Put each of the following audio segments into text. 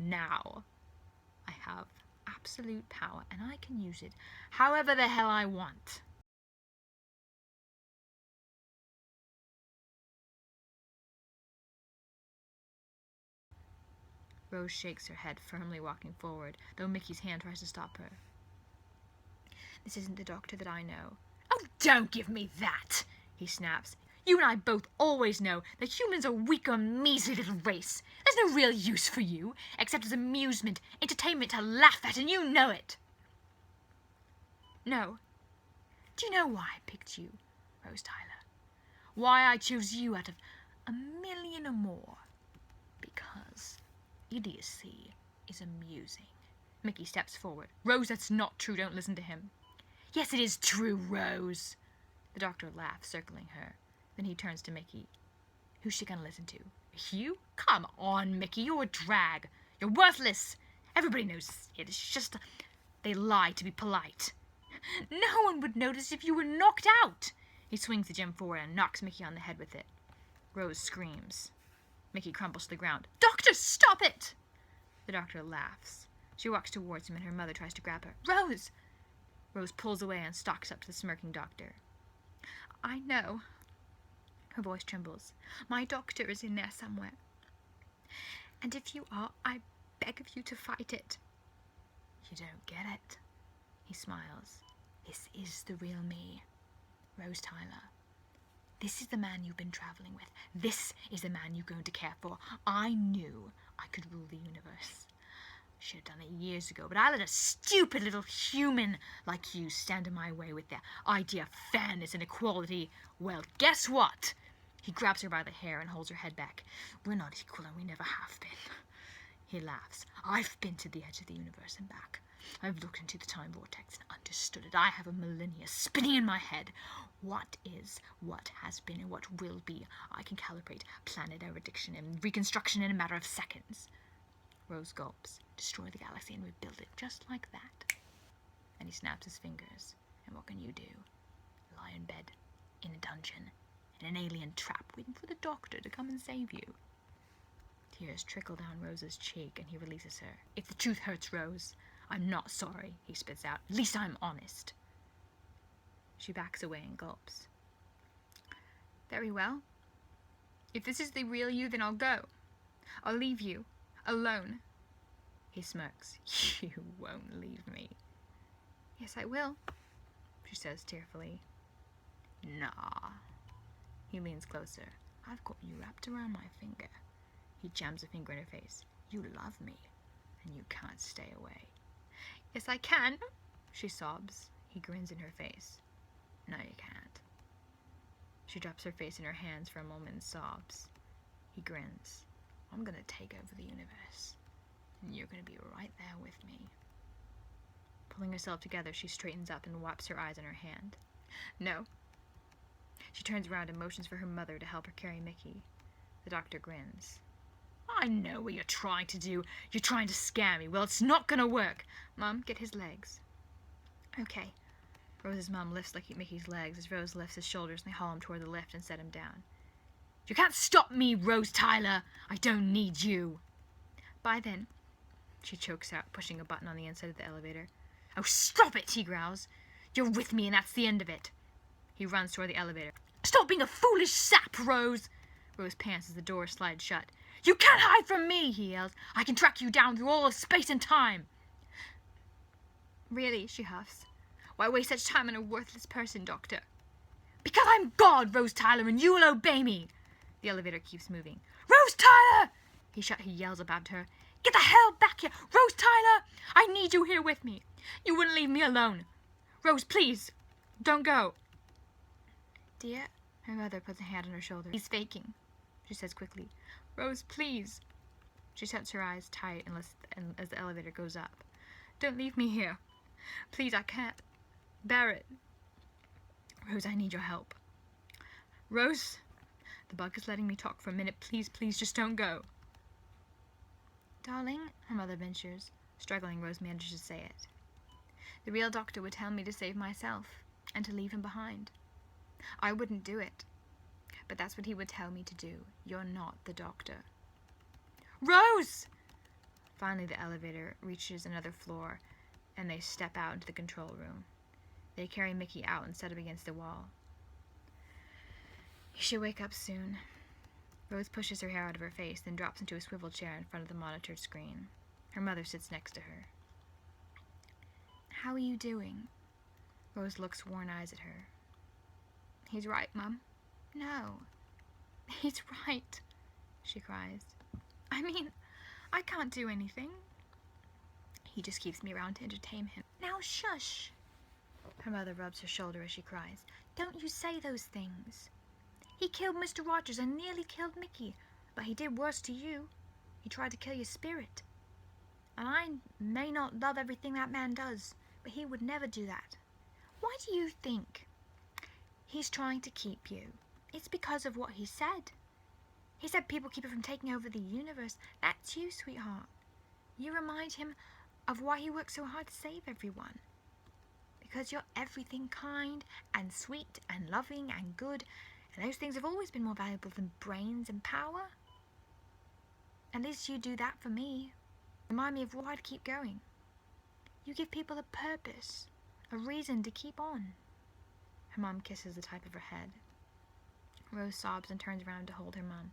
Now, I have absolute power, and I can use it however the hell I want. Rose shakes her head, firmly walking forward, though Mickey's hand tries to stop her. This isn't the doctor that I know. Oh, don't give me that, he snaps. You and I both always know that humans are weaker, measly little race. There's no real use for you, except as amusement, entertainment to laugh at, and you know it. No. Do you know why I picked you, Rose Tyler? Why I chose you out of a million or more? Because idiocy is amusing. Mickey steps forward. Rose, that's not true. Don't listen to him. Yes, it is true, Rose. The doctor laughs, circling her. Then he turns to Mickey. Who's she gonna listen to? You? Come on, Mickey. You're a drag. You're worthless. Everybody knows it. It's just they lie to be polite. No one would notice if you were knocked out. He swings the gem forward and knocks Mickey on the head with it. Rose screams. Mickey crumbles to the ground. Doctor, stop it! The doctor laughs. She walks towards him and her mother tries to grab her. Rose! Rose pulls away and stalks up to the smirking doctor. I know. Her voice trembles. My doctor is in there somewhere. And if you are, I beg of you to fight it. You don't get it. He smiles. This is the real me, Rose Tyler. This is the man you've been traveling with. This is the man you're going to care for. I knew I could rule the universe. Should have done it years ago, but I let a stupid little human like you stand in my way with their idea of fairness and equality. Well, guess what? He grabs her by the hair and holds her head back. We're not equal and we never have been. He laughs. I've been to the edge of the universe and back. I've looked into the time vortex and understood it. I have a millennia spinning in my head. What is, what has been, and what will be. I can calibrate planet erudition and reconstruction in a matter of seconds. Rose gulps. Destroy the galaxy and rebuild it just like that. And he snaps his fingers. And what can you do? Lie in bed, in a dungeon, in an alien trap, waiting for the doctor to come and save you. Tears trickle down Rose's cheek and he releases her. If the truth hurts, Rose, I'm not sorry, he spits out. At least I'm honest. She backs away and gulps. Very well. If this is the real you, then I'll go. I'll leave you. Alone. He smirks. You won't leave me. Yes, I will, she says tearfully. Nah. He leans closer. I've got you wrapped around my finger. He jams a finger in her face. You love me, and you can't stay away. Yes, I can, she sobs. He grins in her face. No, you can't. She drops her face in her hands for a moment and sobs. He grins. I'm gonna take over the universe, and you're gonna be right there with me. Pulling herself together, she straightens up and wipes her eyes on her hand. No. She turns around and motions for her mother to help her carry Mickey. The doctor grins. I know what you're trying to do. You're trying to scare me. Well, it's not gonna work. Mom, get his legs. Okay. Rose's mom lifts Mickey's legs as Rose lifts his shoulders and they haul him toward the lift and set him down. You can't stop me, Rose Tyler. I don't need you. Bye then, she chokes out, pushing a button on the inside of the elevator. Oh, stop it, he growls. You're with me and that's the end of it. He runs toward the elevator. Stop being a foolish sap, Rose. Rose pants as the door slides shut. You can't hide from me, he yells. I can track you down through all of space and time. Really, she huffs. Why waste such time on a worthless person, Doctor? Because I'm God, Rose Tyler, and you will obey me. The elevator keeps moving. Rose Tyler! He yells up at her. Get the hell back here! Rose Tyler! I need you here with me. You wouldn't leave me alone. Rose, please, don't go. Dear, her mother puts a hand on her shoulder. He's faking, she says quickly. Rose, please. She shuts her eyes tight as the elevator goes up. Don't leave me here. Please, I can't bear it. Rose, I need your help. Rose, the bug is letting me talk for a minute. Please, please, just don't go. Darling, her mother ventures. Struggling, Rose manages to say it. The real doctor would tell me to save myself and to leave him behind. I wouldn't do it, but that's what he would tell me to do. You're not the doctor. Rose! Finally, the elevator reaches another floor, and they step out into the control room. They carry Mickey out and set him against the wall. He should wake up soon. Rose pushes her hair out of her face, then drops into a swivel chair in front of the monitored screen. Her mother sits next to her. "How are you doing?" Rose looks worn eyes at her. "He's right, Mum." "No, he's right," she cries. "I mean, I can't do anything. He just keeps me around to entertain him." "Now shush." Her mother rubs her shoulder as she cries. "Don't you say those things. He killed Mr. Rogers and nearly killed Mickey, but he did worse to you. He tried to kill your spirit. And I may not love everything that man does, but he would never do that. Why do you think he's trying to keep you? It's because of what he said. He said people keep it from taking over the universe. That's you, sweetheart. You remind him of why he worked so hard to save everyone. Because you're everything kind and sweet and loving and good, and those things have always been more valuable than brains and power. At least you do that for me. Remind me of why to keep going. You give people a purpose, a reason to keep on." Her mom kisses the top of her head. Rose sobs and turns around to hold her mom.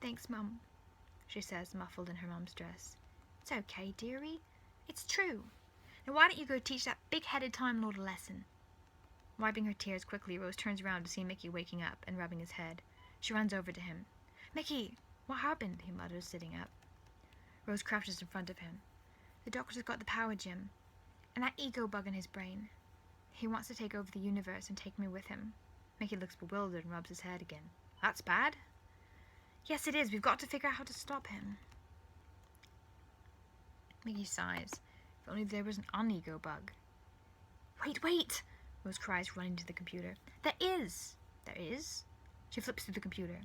"Thanks, Mum," she says, muffled in her mom's dress. "It's okay, dearie. It's true. Now why don't you go teach that big-headed Time Lord a lesson?" Wiping her tears quickly, Rose turns around to see Mickey waking up and rubbing his head. She runs over to him. "Mickey, what happened?" he mutters, sitting up. Rose crouches in front of him. "The doctor's got the power gem, and that ego bug in his brain. He wants to take over the universe and take me with him." Mickey looks bewildered and rubs his head again. "That's bad." "Yes, it is. We've got to figure out how to stop him." Mickey sighs. If only there was an un-ego bug. Wait! Rose cries, running to the computer. "There is!" "There is?" She flips through the computer.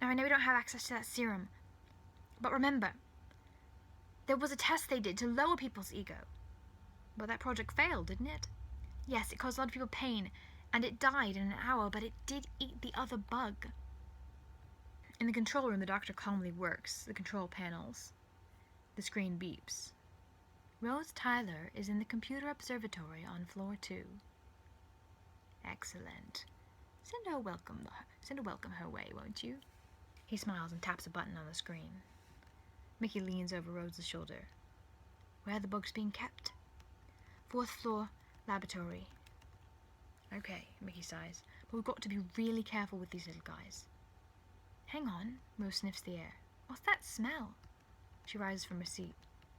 "Now, I know we don't have access to that serum, but remember, there was a test they did to lower people's ego. But that project failed, didn't it? Yes, it caused a lot of people pain, and it died in an hour, but it did eat the other bug." In the control room, the doctor calmly works the control panels. The screen beeps. "Rose Tyler is in the computer observatory on floor 2. "Excellent. Send a welcome her way, won't you?" He smiles and taps a button on the screen. Mickey leans over Rose's shoulder. "Where are the bugs being kept?" "4th floor, laboratory." "Okay," Mickey sighs, "but we've got to be really careful with these little guys." "Hang on," Rose sniffs the air. "What's that smell?" She rises from her seat.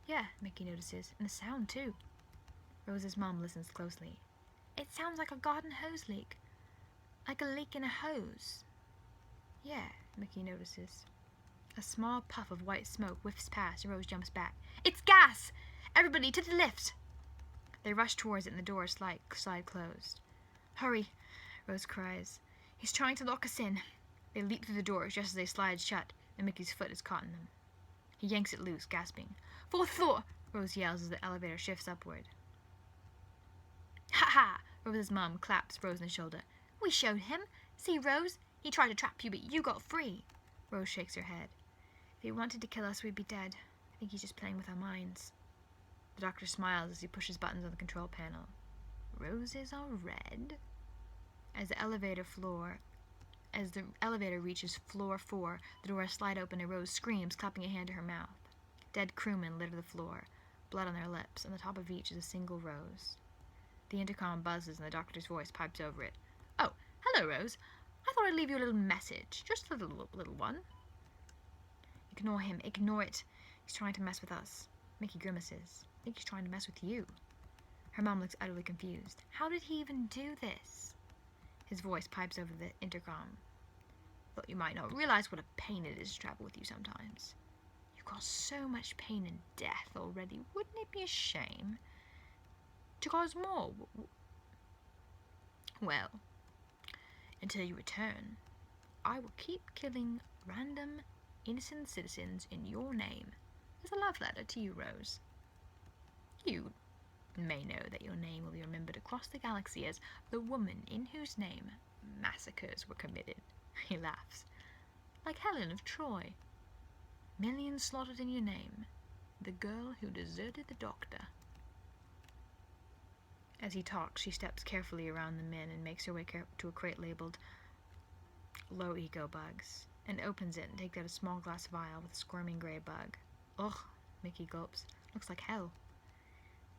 "Yeah," Mickey notices, "and the sound too." Rose's mom listens closely. "It sounds like a garden hose leak. Like a leak in a hose." "Yeah," Mickey notices. A small puff of white smoke whiffs past and Rose jumps back. "It's gas! Everybody to the lift!" They rush towards it and the doors slide closed. "Hurry!" Rose cries. "He's trying to lock us in." They leap through the doors just as they slide shut, and Mickey's foot is caught in them. He yanks it loose, gasping. "4th floor!" Rose yells as the elevator shifts upward. "Ha ha!" Rose's mom claps Rose on the shoulder. "We showed him. See, Rose? He tried to trap you, but you got free." Rose shakes her head. "If he wanted to kill us, we'd be dead. I think he's just playing with our minds." The doctor smiles as he pushes buttons on the control panel. "Roses are red." As the elevator reaches floor 4, the doors slide open and Rose screams, clapping a hand to her mouth. Dead crewmen litter the floor, blood on their lips. On the top of each is a single rose. The intercom buzzes and the doctor's voice pipes over it. "Oh, hello, Rose. I thought I'd leave you a little message. Just a little one." "Ignore him. Ignore it. He's trying to mess with us." Mickey grimaces. "I think he's trying to mess with you." Her mom looks utterly confused. "How did he even do this?" His voice pipes over the intercom. "Thought you might not realize what a pain it is to travel with you sometimes. You've caused so much pain and death already. Wouldn't it be a shame to cause more? Well, until you return, I will keep killing random, innocent citizens in your name as a love letter to you, Rose. You may know that your name will be remembered across the galaxy as the woman in whose name massacres were committed." He laughs. "Like Helen of Troy. Millions slaughtered in your name. The girl who deserted the doctor. As he talks, she steps carefully around the men and makes her way to a crate labeled low ego bugs, and opens it and takes out a small glass vial with a squirming grey bug. Ugh, Mickey gulps. Looks like hell.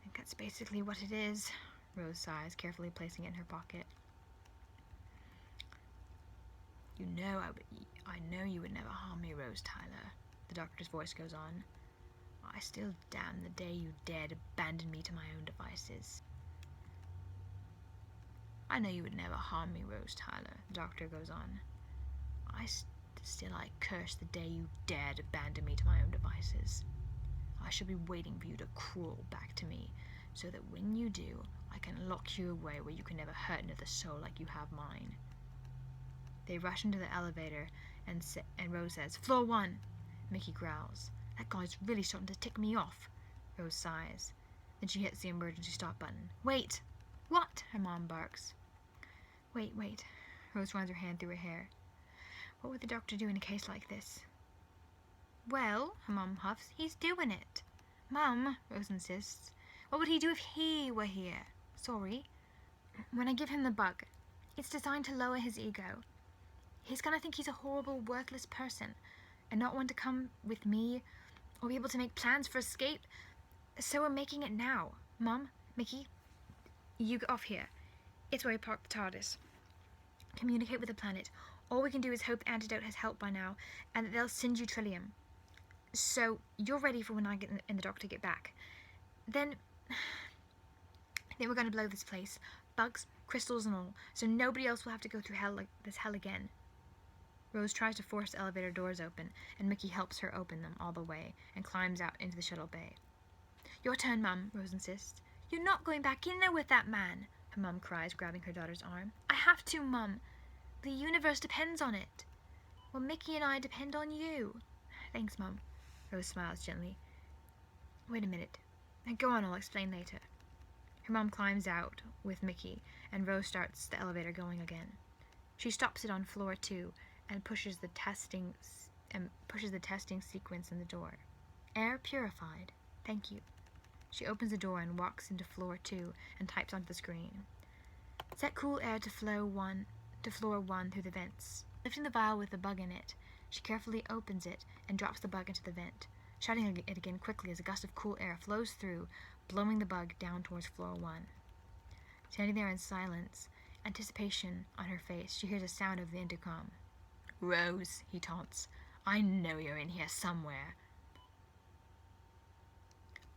I think that's basically what it is, Rose sighs, carefully placing it in her pocket. You know, I know you would never harm me, Rose Tyler, the doctor's voice goes on. I still damn the day you dared abandon me to my own devices. I know you would never harm me, Rose Tyler, the doctor goes on. Still I curse the day you dared abandon me to my own devices. I shall be waiting for you to crawl back to me, so that when you do, I can lock you away where you can never hurt another soul like you have mine. They rush into the elevator, and Rose says, Floor 1. Mickey growls. That guy's really starting to tick me off. Rose sighs. Then she hits the emergency stop button. Wait! What? Her mom barks. Wait. Rose runs her hand through her hair. What would the doctor do in a case like this? Well, her mom huffs, he's doing it. Mum, Rose insists, what would he do if he were here? Sorry. When I give him the bug, it's designed to lower his ego. He's gonna think he's a horrible, worthless person, and not want to come with me, or be able to make plans for escape. So we're making it now. Mum, Mickey, you get off here. It's where we park the TARDIS. Communicate with the planet. All we can do is hope the antidote has helped by now, and that they'll send you Trillium. So you're ready for when I and the doctor get back. Then we're going to blow this place. Bugs, crystals and all. So nobody else will have to go through hell like this hell again. Rose tries to force the elevator doors open, and Mickey helps her open them all the way and climbs out into the shuttle bay. Your turn, Mum, Rose insists. You're not going back in there with that man, her mum cries, grabbing her daughter's arm. I have to, Mum. The universe depends on it. Well, Mickey and I depend on you. Thanks, Mum. Rose smiles gently. Wait a minute. Go on, I'll explain later. Her mum climbs out with Mickey, and Rose starts the elevator going again. She stops it on floor 2 and pushes the testing sequence in the door. Air purified. Thank you. She opens the door and walks into floor 2 and types onto the screen. Set cool air to floor 1 through the vents. Lifting the vial with the bug in it, she carefully opens it and drops the bug into the vent, shutting it again quickly as a gust of cool air flows through, blowing the bug down towards floor 1. Standing there in silence, anticipation on her face, she hears a sound over the intercom. Rose, he taunts. I know you're in here somewhere.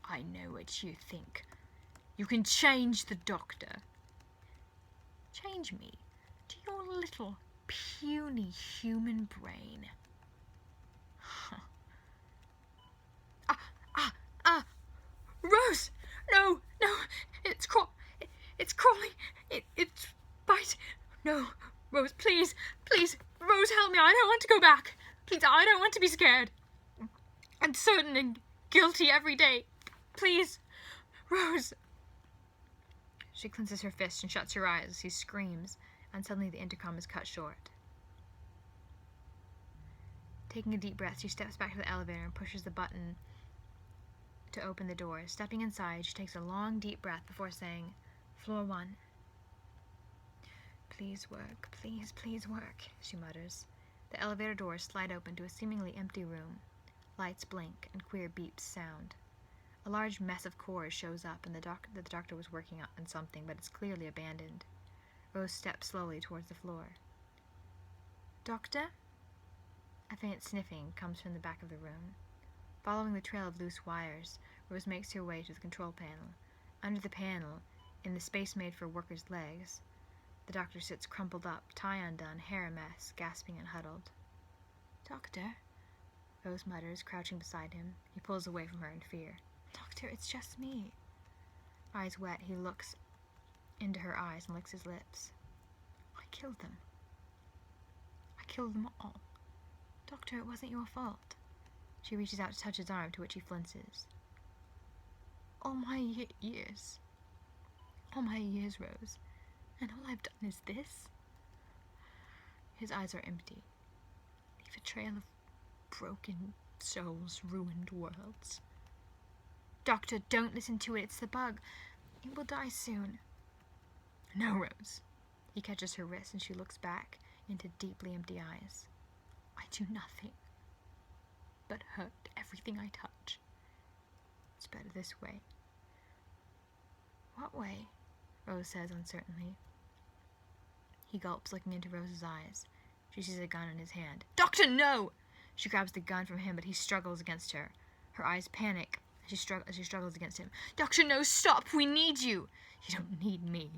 I know what you think. You can change the doctor. Change me to your little puny human brain. Rose! No! It's crawling. It's biting. No, Rose, please. Rose, help me. I don't want to go back. Please, I don't want to be scared. Uncertain and guilty every day. Please, Rose. She clenches her fist and shuts her eyes as he screams, and suddenly the intercom is cut short. Taking a deep breath, she steps back to the elevator and pushes the button to open the door. Stepping inside, she takes a long, deep breath before saying, Floor 1. Please work, please work, she mutters. The elevator doors slide open to a seemingly empty room. Lights blink and queer beeps sound. A large mess of cores shows up, and the doctor was working on something, but it's clearly abandoned. Rose steps slowly towards the floor. Doctor? A faint sniffing comes from the back of the room. Following the trail of loose wires, Rose makes her way to the control panel. Under the panel, in the space made for workers' legs, the doctor sits crumpled up, tie undone, hair a mess, gasping and huddled. Doctor? Rose mutters, crouching beside him. He pulls away from her in fear. Doctor, it's just me. Eyes wet, he looks into her eyes and licks his lips. I killed them. I killed them all. Doctor, it wasn't your fault. She reaches out to touch his arm, to which he flinches. All my years, Rose, and all I've done is this? His eyes are empty. Leave a trail of broken souls, ruined worlds. Doctor, don't listen to it. It's the bug. It will die soon. No, Rose. He catches her wrist and she looks back into deeply empty eyes. I do nothing but hurt everything I touch. It's better this way. What way? Rose says uncertainly. He gulps, looking into Rose's eyes. She sees a gun in his hand. Doctor, no! She grabs the gun from him, but he struggles against her. Her eyes panic as she struggles against him. Doctor, no, stop! We need you! You don't need me.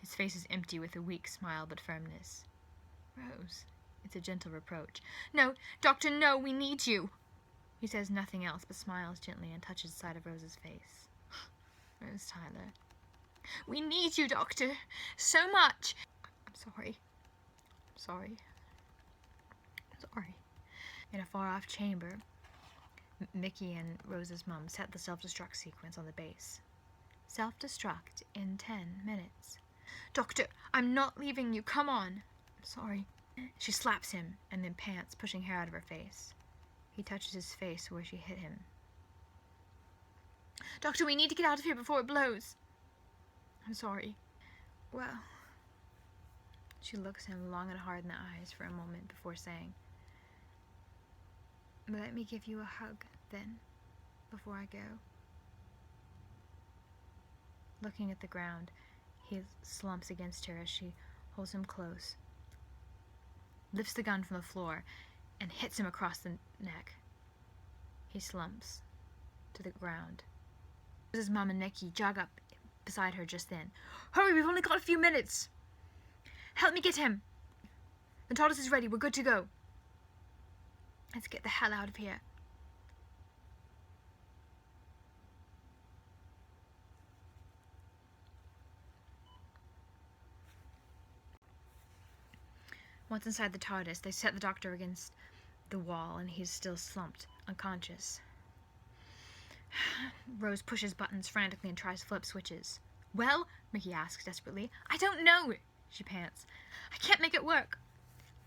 His face is empty with a weak smile but firmness. Rose. It's a gentle reproach. No, Doctor, no, we need you! He says nothing else but smiles gently and touches the side of Rose's face. Rose Tyler. We need you, Doctor, so much! I'm sorry. I'm sorry. I'm sorry. In a far-off chamber, Mickey and Rose's mum set the self-destruct sequence on the base. Self-destruct in 10 minutes. Doctor, I'm not leaving you. Come on. I'm sorry. She slaps him and then pants, pushing hair out of her face. He touches his face where she hit him. Doctor, we need to get out of here before it blows. I'm sorry. Well... She looks him long and hard in the eyes for a moment before saying, let me give you a hug, then, before I go. Looking at the ground, he slumps against her as she holds him close, lifts the gun from the floor, and hits him across the neck. He slumps to the ground. His mom and Nikki jog up beside her just then. Hurry, we've only got a few minutes! Help me get him! The TARDIS is ready, we're good to go. Let's get the hell out of here. Once inside the TARDIS, they set the Doctor against the wall and he's still slumped, unconscious. Rose pushes buttons frantically and tries to flip switches. Well, Mickey asks desperately. I don't know, she pants. I can't make it work.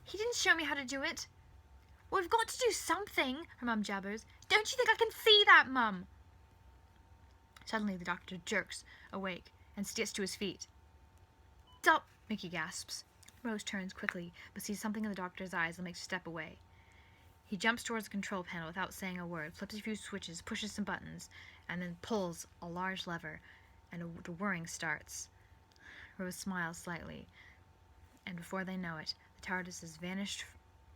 He didn't show me how to do it. Well, we've got to do something, her mum jabbers. Don't you think I can see that, Mum? Suddenly, the Doctor jerks awake and gets to his feet. Stop, Mickey gasps. Rose turns quickly, but sees something in the Doctor's eyes and makes a step away. He jumps towards the control panel without saying a word, flips a few switches, pushes some buttons, and then pulls a large lever, and the whirring starts. Rose smiles slightly, and before they know it, the TARDIS has vanished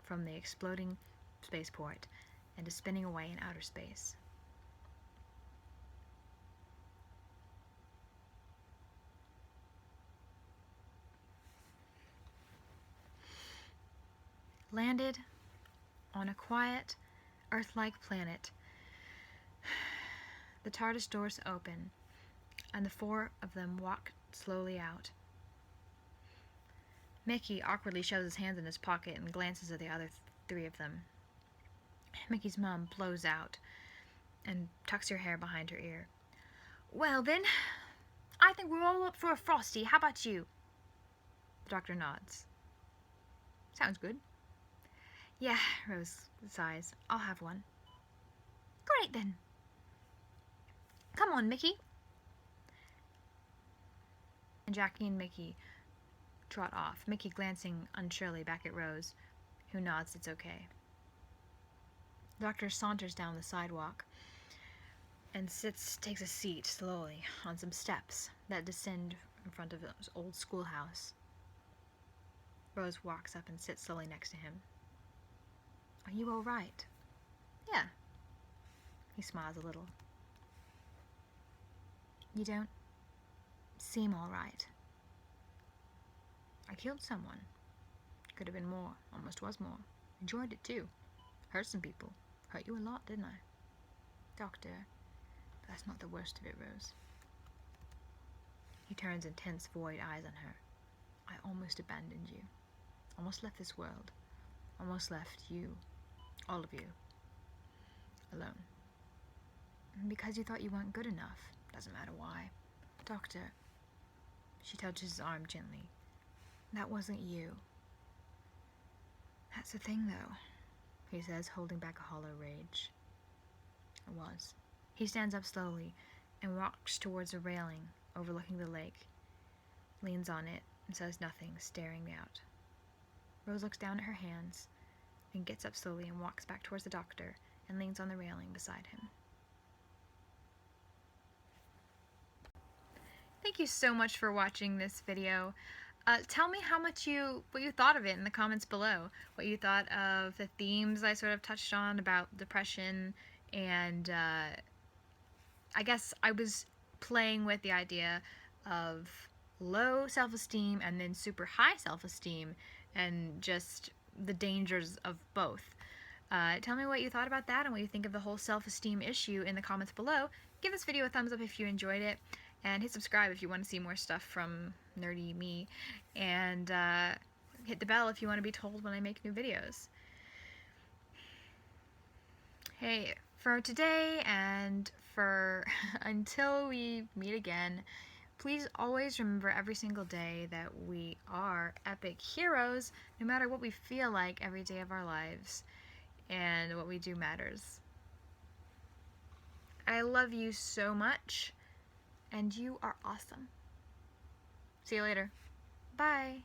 from the exploding spaceport and is spinning away in outer space. Landed on a quiet, Earth-like planet. The TARDIS doors open, and the four of them walk slowly out. Mickey awkwardly shoves his hands in his pocket and glances at the other three of them. Mickey's mum blows out and tucks her hair behind her ear. Well then, I think we're all up for a frosty. How about you? The Doctor nods. Sounds good. Yeah, Rose sighs. I'll have one. Great then. Come on, Mickey. And Jackie and Mickey trot off, Mickey glancing unsurely back at Rose, who nods it's okay. The Doctor saunters down the sidewalk and takes a seat slowly on some steps that descend in front of his old schoolhouse. Rose walks up and sits slowly next to him. Are you all right? Yeah. He smiles a little. You don't seem all right. I killed someone. Could have been more. Almost was more. Enjoyed it too. Hurt some people. Hurt you a lot, didn't I? Doctor, that's not the worst of it, Rose. He turns intense, void eyes on her. I almost abandoned you. Almost left this world. Almost left you. All of you. Alone. Because you thought you weren't good enough. Doesn't matter why. Doctor. She touches his arm gently. That wasn't you. That's the thing, though, he says, holding back a hollow rage. It was. He stands up slowly, and walks towards a railing overlooking the lake, leans on it, and says nothing, staring me out. Rose looks down at her hands and gets up slowly and walks back towards the doctor and leans on the railing beside him. Thank you so much for watching this video. Tell me what you thought of it in the comments below. What you thought of the themes I sort of touched on about depression, and I guess I was playing with the idea of low self-esteem and then super high self-esteem, and just the dangers of both. Tell me what you thought about that and what you think of the whole self-esteem issue in the comments below. Give this video a thumbs up if you enjoyed it, and hit subscribe if you want to see more stuff from nerdy me, and hit the bell if you want to be told when I make new videos. Hey, for today and for until we meet again, please always remember every single day that we are epic heroes, no matter what we feel like every day of our lives, and what we do matters. I love you so much, and you are awesome. See you later. Bye.